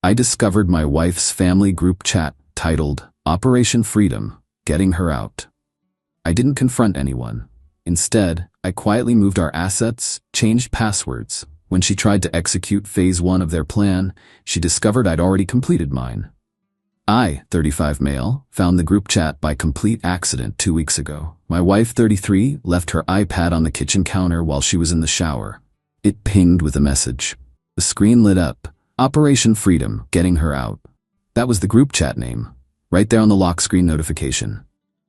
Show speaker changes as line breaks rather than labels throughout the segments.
I discovered my wife's family group chat titled Operation Freedom, Getting Her Out. I didn't confront anyone. Instead, I quietly moved our assets, changed passwords. When she tried to execute phase 1 of their plan, she discovered I'd already completed mine. I, 35 male, found the group chat by complete accident 2 weeks ago. My wife, 33, left her iPad on the kitchen counter while she was in the shower. It pinged with a message. The screen lit up. Operation Freedom, Getting Her Out. That was the group chat name, right there on the lock screen notification.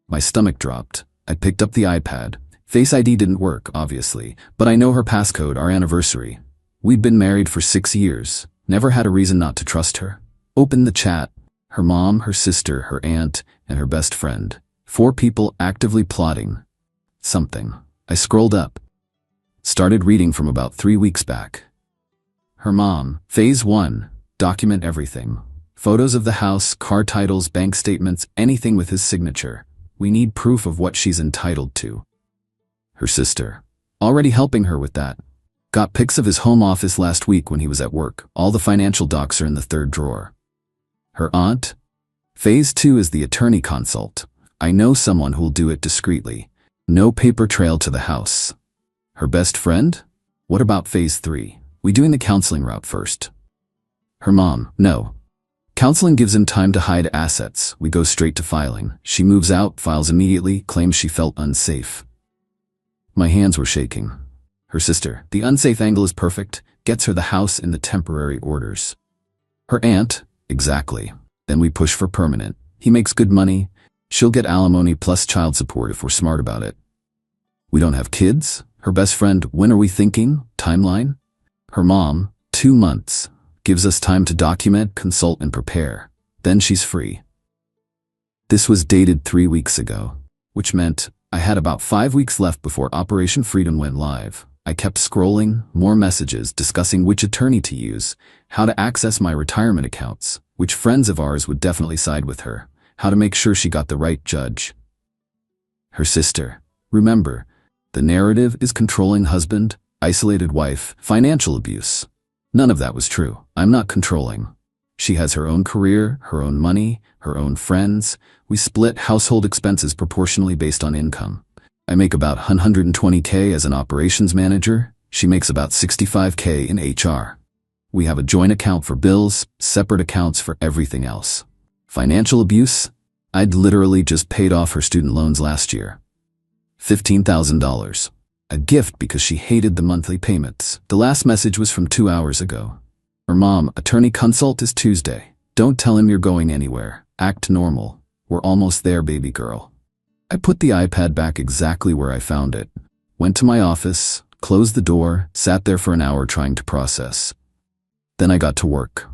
My stomach dropped. I picked up the iPad. Face ID didn't work, obviously, but I know her passcode, our anniversary. We'd been married for 6 years, never had a reason not to trust her. Opened the chat. Her mom, her sister, her aunt, and her best friend. 4 people actively plotting something. I scrolled up. Started reading from about 3 weeks back. Her mom, phase 1, document everything. Photos of the house, car titles, bank statements, anything with his signature. We need proof of what she's entitled to. Her sister, already helping her with that. Got pics of his home office last week when he was at work. All the financial docs are in the 3rd drawer. Her aunt, phase 2 is the attorney consult. I know someone who'll do it discreetly. No paper trail to the house. Her best friend? What about phase 3? We doing the counseling route first? Her mom, no. Counseling gives him time to hide assets. We go straight to filing. She moves out, files immediately, claims she felt unsafe. My hands were shaking. Her sister, the unsafe angle is perfect, gets her the house in the temporary orders. Her aunt, exactly. Then we push for permanent. He makes good money. She'll get alimony plus child support if we're smart about it. We don't have kids? Her best friend, when are we thinking? Timeline? Her mom, 2 months. Gives us time to document, consult, and prepare. Then she's free. This was dated 3 weeks ago, which meant I had about 5 weeks left before Operation Freedom went live. I kept scrolling, more messages discussing which attorney to use, how to access my retirement accounts, which friends of ours would definitely side with her, how to make sure she got the right judge. Her sister, remember, the narrative is controlling husband, isolated wife, financial abuse. None of that was true. I'm not controlling. She has her own career, her own money, her own friends. We split household expenses proportionally based on income. I make about $120K as an operations manager. She makes about $65K in HR. We have a joint account for bills, separate accounts for everything else. Financial abuse? I'd literally just paid off her student loans last year. $15,000. A gift because she hated the monthly payments. The last message was from 2 hours ago. Her mom, attorney consult is Tuesday. Don't tell him you're going anywhere. Act normal. We're almost there, baby girl. I put the iPad back exactly where I found it. Went to my office, closed the door, sat there for an hour trying to process. Then I got to work.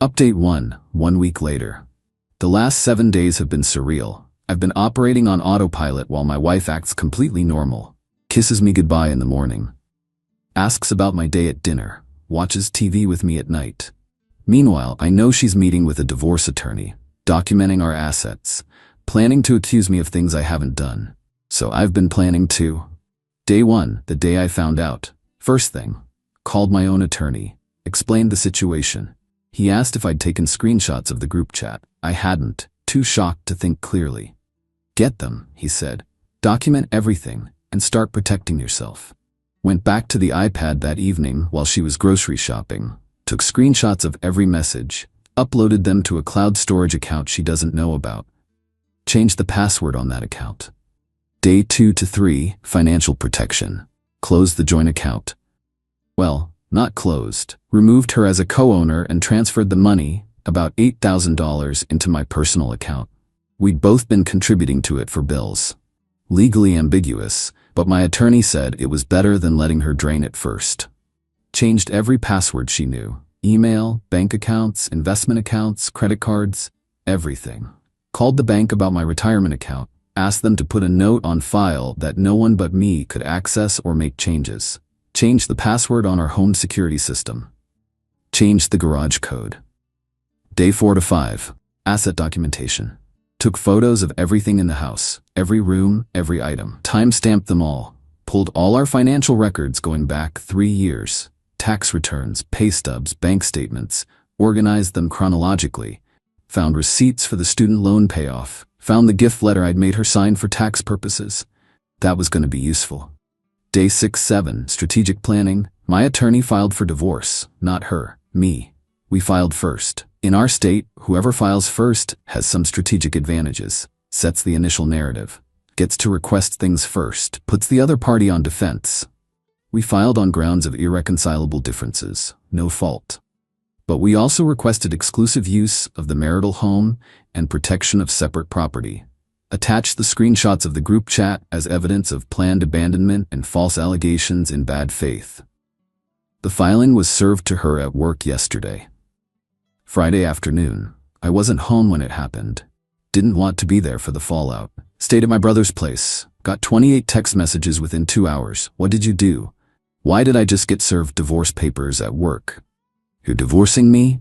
Update 1, 1 week later. The last 7 days have been surreal. I've been operating on autopilot while my wife acts completely normal. Kisses me goodbye in the morning. Asks about my day at dinner. Watches TV with me at night. Meanwhile, I know she's meeting with a divorce attorney, documenting our assets, planning to accuse me of things I haven't done. So I've been planning too. Day 1, the day I found out. First thing, called my own attorney, explained the situation. He asked if I'd taken screenshots of the group chat. I hadn't, too shocked to think clearly. Get them, he said. Document everything and start protecting yourself. Went back to the iPad that evening while she was grocery shopping, took screenshots of every message, uploaded them to a cloud storage account she doesn't know about. Changed the password on that account. Day 2 to 3, financial protection. Closed the joint account. Well, not closed. Removed her as a co-owner and transferred the money, about $8,000, into my personal account. We'd both been contributing to it for bills. Legally ambiguous, but my attorney said it was better than letting her drain it first. Changed every password she knew. Email, bank accounts, investment accounts, credit cards, everything. Called the bank about my retirement account, asked them to put a note on file that no one but me could access or make changes. Changed the password on our home security system. Changed the garage code. Day 4 to 5, asset documentation. Took photos of everything in the house, every room, every item. Time-stamped them all. Pulled all our financial records going back 3 years. Tax returns, pay stubs, bank statements. organized them chronologically, found receipts for the student loan payoff, found the gift letter I'd made her sign for tax purposes. That was going to be useful. Day 6-7, strategic planning. My attorney filed for divorce, not her, me. We filed first. In our state, whoever files first has some strategic advantages, sets the initial narrative, gets to request things first, puts the other party on defense. We filed on grounds of irreconcilable differences, no fault. But we also requested exclusive use of the marital home and protection of separate property. Attached the screenshots of the group chat as evidence of planned abandonment and false allegations in bad faith. The filing was served to her at work yesterday. Friday afternoon. I wasn't home when it happened. Didn't want to be there for the fallout. Stayed at my brother's place. Got 28 text messages within 2 hours. What did you do? Why did I just get served divorce papers at work? You're divorcing me?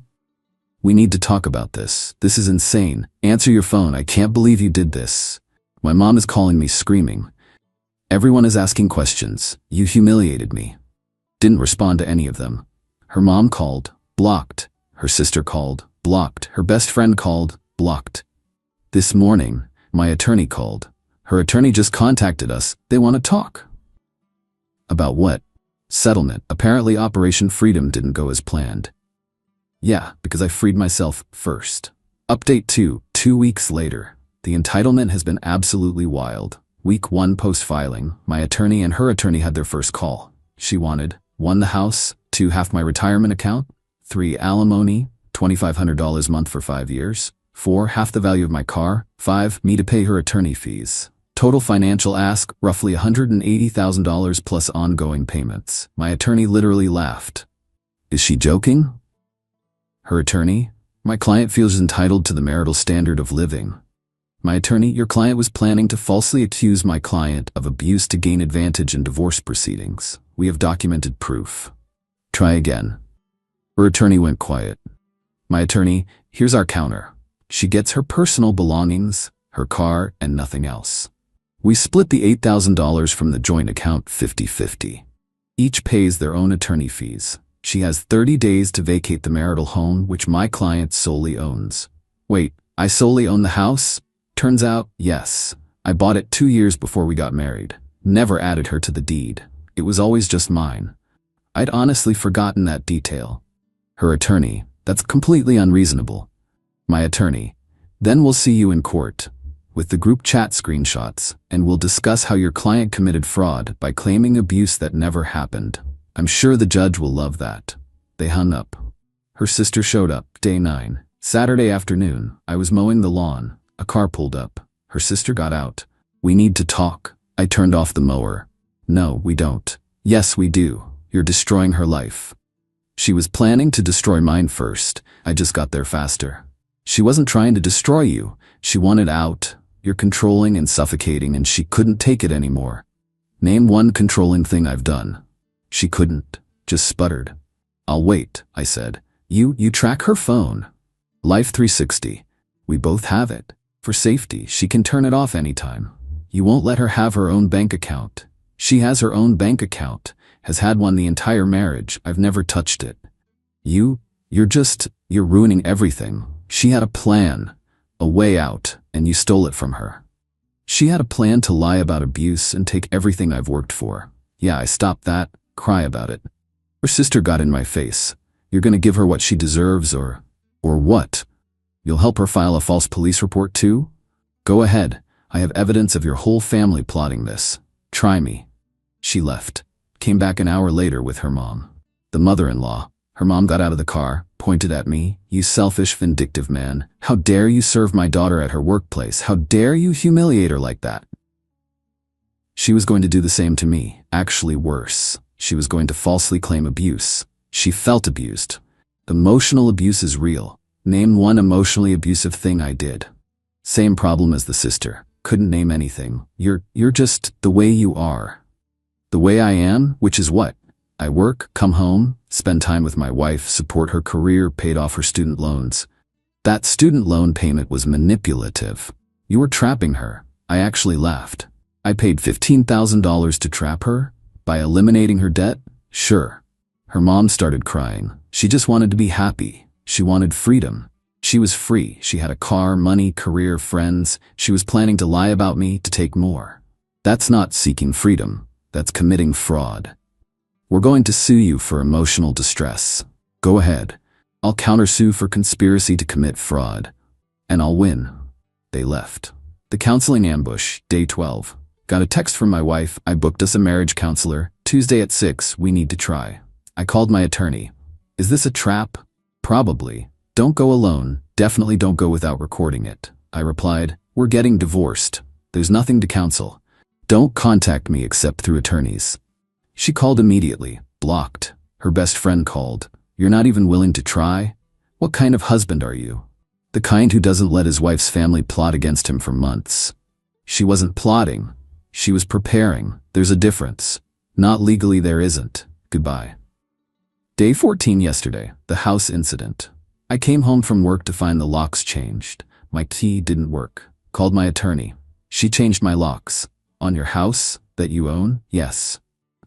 We need to talk about this. This is insane. Answer your phone. I can't believe you did this. My mom is calling me screaming. Everyone is asking questions. You humiliated me. Didn't respond to any of them. Her mom called, blocked. Her sister called, blocked. Her best friend called, blocked. This morning, my attorney called. Her attorney just contacted us. They want to talk. About what? Settlement. Apparently Operation Freedom didn't go as planned. Yeah, because I freed myself first. Update 2. 2 weeks later. The entitlement has been absolutely wild. Week 1 post-filing, my attorney and her attorney had their first call. She wanted 1. The house, 2. Half my retirement account, 3. Alimony, $2,500 a month for 5 years, 4. Half the value of my car, 5. Me to pay her attorney fees. Total financial ask, roughly $180,000 plus ongoing payments. My attorney literally laughed. Is she joking? Her attorney, my client feels entitled to the marital standard of living. My attorney, your client was planning to falsely accuse my client of abuse to gain advantage in divorce proceedings. We have documented proof. Try again. Her attorney went quiet. My attorney, here's our counter. She gets her personal belongings, her car, and nothing else. We split the $8,000 from the joint account 50-50. Each pays their own attorney fees. She has 30 days to vacate the marital home, which my client solely owns. Wait, I solely own the house? Turns out, yes. I bought it 2 years before we got married. Never added her to the deed. It was always just mine. I'd honestly forgotten that detail. Her attorney, that's completely unreasonable. My attorney, then we'll see you in court with the group chat screenshots, and we'll discuss how your client committed fraud by claiming abuse that never happened. I'm sure the judge will love that. They hung up. Her sister showed up, day 9. Saturday afternoon, I was mowing the lawn. A car pulled up. Her sister got out. We need to talk. I turned off the mower. No, we don't. Yes, we do. You're destroying her life. She was planning to destroy mine first. I just got there faster. She wasn't trying to destroy you. She wanted out. You're controlling and suffocating, and she couldn't take it anymore. Name one controlling thing I've done. She couldn't, just sputtered. I'll wait, I said. You track her phone. Life 360. We both have it. For safety, she can turn it off anytime. You won't let her have her own bank account. She has her own bank account, has had one the entire marriage. I've never touched it. You're ruining everything. She had a plan, a way out, and you stole it from her. She had a plan to lie about abuse and take everything I've worked for. Yeah, I stopped that. Cry about it. Her sister got in my face. You're gonna give her what she deserves or what? You'll help her file a false police report too? Go ahead. I have evidence of your whole family plotting this. Try me. She left. Came back an hour later with her mom. The mother-in-law. Her mom got out of the car, pointed at me. You selfish, vindictive man. How dare you serve my daughter at her workplace? How dare you humiliate her like that? She was going to do the same to me. Actually worse. She was going to falsely claim abuse. She felt abused. Emotional abuse is real. Name one emotionally abusive thing I did. Same problem as the sister. Couldn't name anything. You're just the way you are. The way I am, which is what? I work, come home, spend time with my wife, support her career, paid off her student loans. That student loan payment was manipulative. You were trapping her. I actually laughed. I paid $15,000 to trap her? By eliminating her debt? Sure. Her mom started crying. She just wanted to be happy. She wanted freedom. She was free. She had a car, money, career, friends. She was planning to lie about me to take more. That's not seeking freedom. That's committing fraud. We're going to sue you for emotional distress. Go ahead. I'll countersue for conspiracy to commit fraud. And I'll win. They left. The counseling ambush, day 12. Got a text from my wife. I booked us a marriage counselor. Tuesday at 6, we need to try. I called my attorney. Is this a trap? Probably. Don't go alone. Definitely don't go without recording it. I replied, we're getting divorced. There's nothing to counsel. Don't contact me except through attorneys. She called immediately. Blocked. Her best friend called. You're not even willing to try? What kind of husband are you? The kind who doesn't let his wife's family plot against him for months. She wasn't plotting. She was preparing. There's a difference. Not legally, there isn't. Goodbye. Day 14 yesterday, the house incident. I came home from work to find the locks changed. My key didn't work. Called my attorney. She changed my locks. On your house that you own? Yes.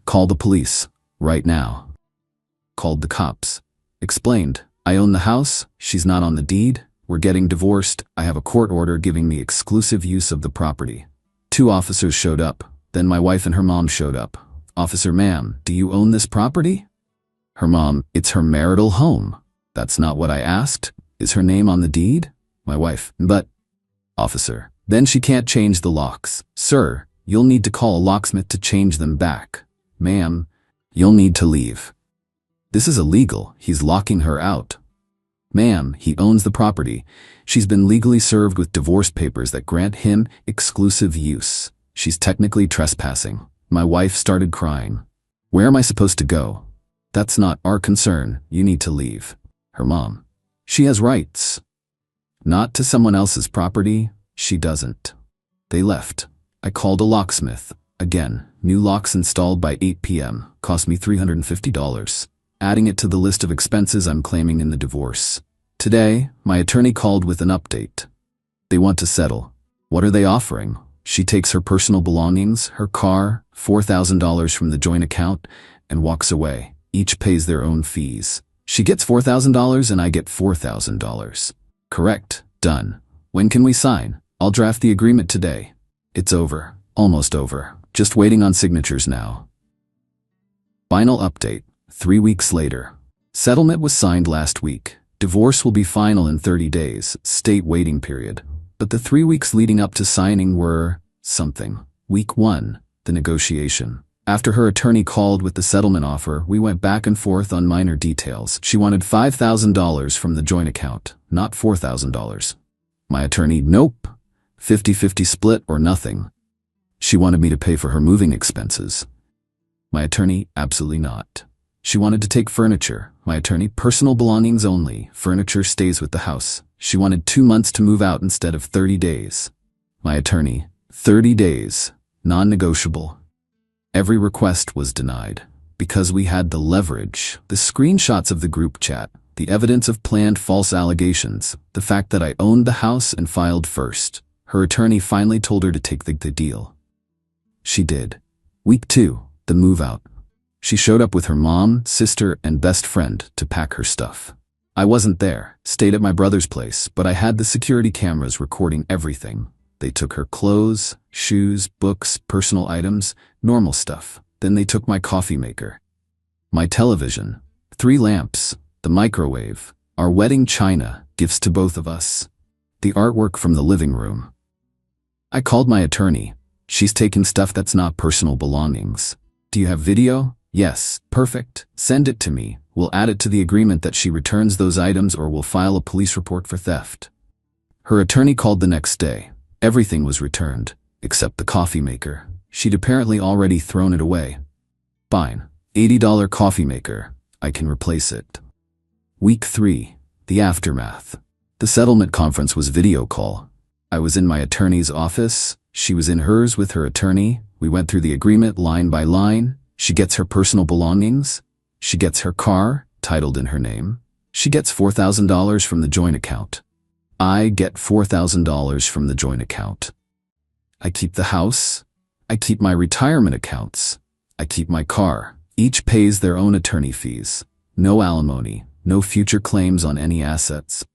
Call the police. Right now. Called the cops. Explained. I own the house. She's not on the deed. We're getting divorced. I have a court order giving me exclusive use of the property. 2 officers showed up. Then my wife and her mom showed up. Officer, ma'am, do you own this property? Her mom, it's her marital home. That's not what I asked. Is her name on the deed? My wife, but... Officer, then she can't change the locks. Sir, you'll need to call a locksmith to change them back. Ma'am, you'll need to leave. This is illegal. He's locking her out. Ma'am, he owns the property. She's been legally served with divorce papers that grant him exclusive use. She's technically trespassing. My wife started crying. Where am I supposed to go? That's not our concern. You need to leave. Her mom. She has rights. Not to someone else's property. She doesn't. They left. I called a locksmith. Again, new locks installed by 8 p.m. Cost me $350. Adding it to the list of expenses I'm claiming in the divorce. Today, my attorney called with an update. They want to settle. What are they offering? She takes her personal belongings, her car, $4,000 from the joint account, and walks away. Each pays their own fees. She gets $4,000 and I get $4,000. Correct. Done. When can we sign? I'll draft the agreement today. It's over. Almost over. Just waiting on signatures now. Final update. 3 weeks later. Settlement was signed last week. Divorce will be final in 30 days, state waiting period. But the 3 weeks leading up to signing were something. Week 1, the negotiation. After her attorney called with the settlement offer, we went back and forth on minor details. She wanted $5,000 from the joint account, not $4,000. My attorney, nope. 50-50 split or nothing. She wanted me to pay for her moving expenses. My attorney, absolutely not. She wanted to take furniture. My attorney, personal belongings only. Furniture stays with the house. She wanted 2 months to move out instead of 30 days. My attorney, 30 days, non-negotiable. Every request was denied. Because we had the leverage, the screenshots of the group chat, the evidence of planned false allegations, the fact that I owned the house and filed first. Her attorney finally told her to take the deal. She did. Week 2, the move out. She showed up with her mom, sister, and best friend to pack her stuff. I wasn't there, stayed at my brother's place, but I had the security cameras recording everything. They took her clothes, shoes, books, personal items, normal stuff. Then they took my coffee maker, my television, 3 lamps, the microwave, our wedding china, gifts to both of us, the artwork from the living room. I called my attorney. She's taking stuff that's not personal belongings. Do you have video? Yes, perfect. Send it to me. We'll add it to the agreement that she returns those items or we'll file a police report for theft. Her attorney called the next day. Everything was returned, except the coffee maker. She'd apparently already thrown it away. Fine. $80 coffee maker. I can replace it. Week 3. The aftermath. The settlement conference was video call. I was in my attorney's office. She was in hers with her attorney. We went through the agreement line by line. She gets her personal belongings. She gets her car, titled in her name. She gets $4,000 from the joint account. I get $4,000 from the joint account. I keep the house. I keep my retirement accounts. I keep my car. Each pays their own attorney fees. No alimony, no future claims on any assets.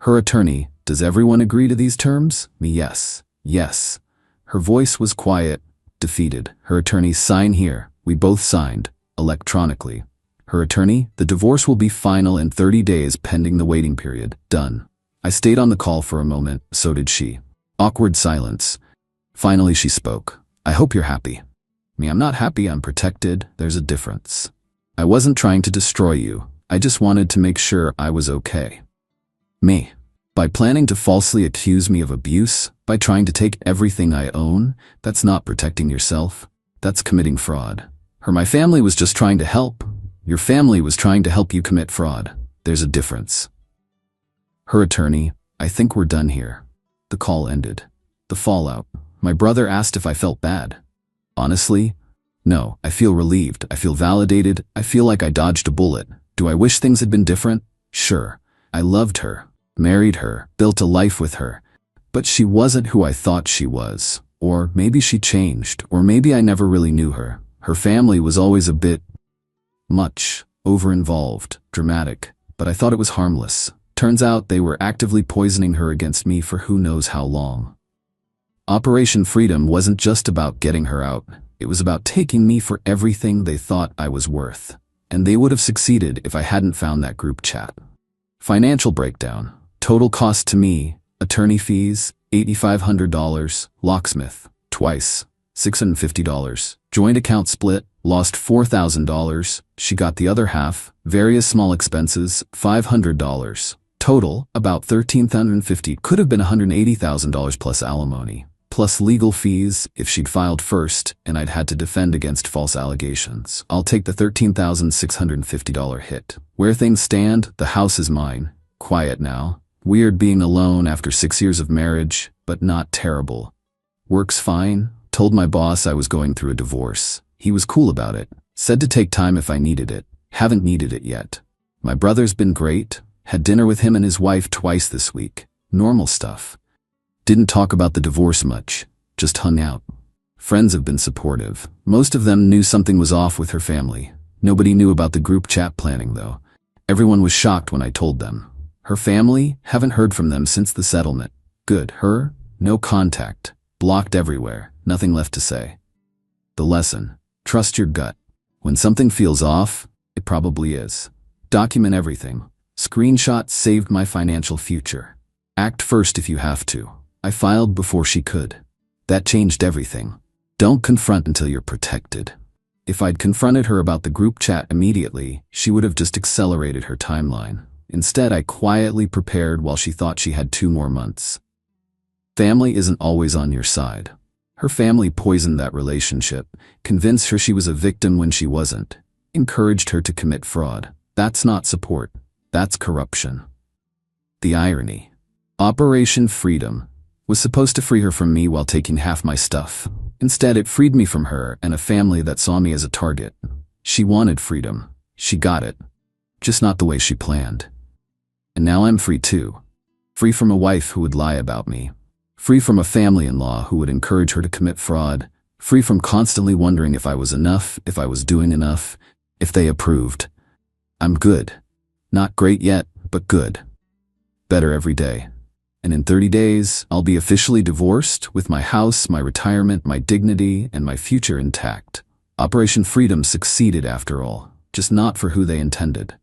Her attorney, does everyone agree to these terms? Me, yes. Yes. Her voice was quiet, defeated. Her attorney, sign here. We both signed, electronically. Her attorney, the divorce will be final in 30 days pending the waiting period. Done. I stayed on the call for a moment, so did she. Awkward silence. Finally she spoke. I hope you're happy. Me, I'm not happy, I'm protected. There's a difference. I wasn't trying to destroy you. I just wanted to make sure I was okay. Me. By planning to falsely accuse me of abuse, by trying to take everything I own, that's not protecting yourself. That's committing fraud. My family was just trying to help. Your family was trying to help you commit fraud. There's a difference. Her attorney, I think we're done here. The call ended. The fallout. My brother asked if I felt bad. Honestly, no. I feel relieved. I feel validated. I feel like I dodged a bullet. Do I wish things had been different? Sure. I loved her, married her, built a life with her. But she wasn't who I thought she was. Or maybe she changed. Or maybe I never really knew her. Her family was always a bit much, over-involved, dramatic. But I thought it was harmless. Turns out they were actively poisoning her against me for who knows how long. Operation Freedom wasn't just about getting her out. It was about taking me for everything they thought I was worth. And they would have succeeded if I hadn't found that group chat. Financial breakdown. Total cost to me, attorney fees, $8,500, locksmith, twice, $650. Joint account split, lost $4,000, she got the other half, various small expenses, $500. Total, about $13,050, could have been $180,000 plus alimony, plus legal fees if she'd filed first and I'd had to defend against false allegations. I'll take the $13,650 hit. Where things stand, the house is mine. Quiet now. Weird being alone after 6 years of marriage, but not terrible. Works fine. Told my boss I was going through a divorce. He was cool about it. Said to take time if I needed it. Haven't needed it yet. My brother's been great. Had dinner with him and his wife twice this week. Normal stuff. Didn't talk about the divorce much. Just hung out. Friends have been supportive. Most of them knew something was off with her family. Nobody knew about the group chat planning though. Everyone was shocked when I told them. Her family, haven't heard from them since the settlement. Good. Her, no contact. Blocked everywhere. Nothing left to say. The lesson. Trust your gut. When something feels off, it probably is. Document everything. Screenshots saved my financial future. Act first if you have to. I filed before she could. That changed everything. Don't confront until you're protected. If I'd confronted her about the group chat immediately, she would have just accelerated her timeline. Instead, I quietly prepared while she thought she had 2 more months. Family isn't always on your side. Her family poisoned that relationship, convinced her she was a victim when she wasn't, encouraged her to commit fraud. That's not support. That's corruption. The irony. Operation Freedom was supposed to free her from me while taking half my stuff. Instead, it freed me from her and a family that saw me as a target. She wanted freedom. She got it. Just not the way she planned. And now I'm free too. Free from a wife who would lie about me. Free from a family-in-law who would encourage her to commit fraud. Free from constantly wondering if I was enough, if I was doing enough, if they approved. I'm good. Not great yet, but good. Better every day. And in 30 days, I'll be officially divorced with my house, my retirement, my dignity, and my future intact. Operation Freedom succeeded after all, just not for who they intended.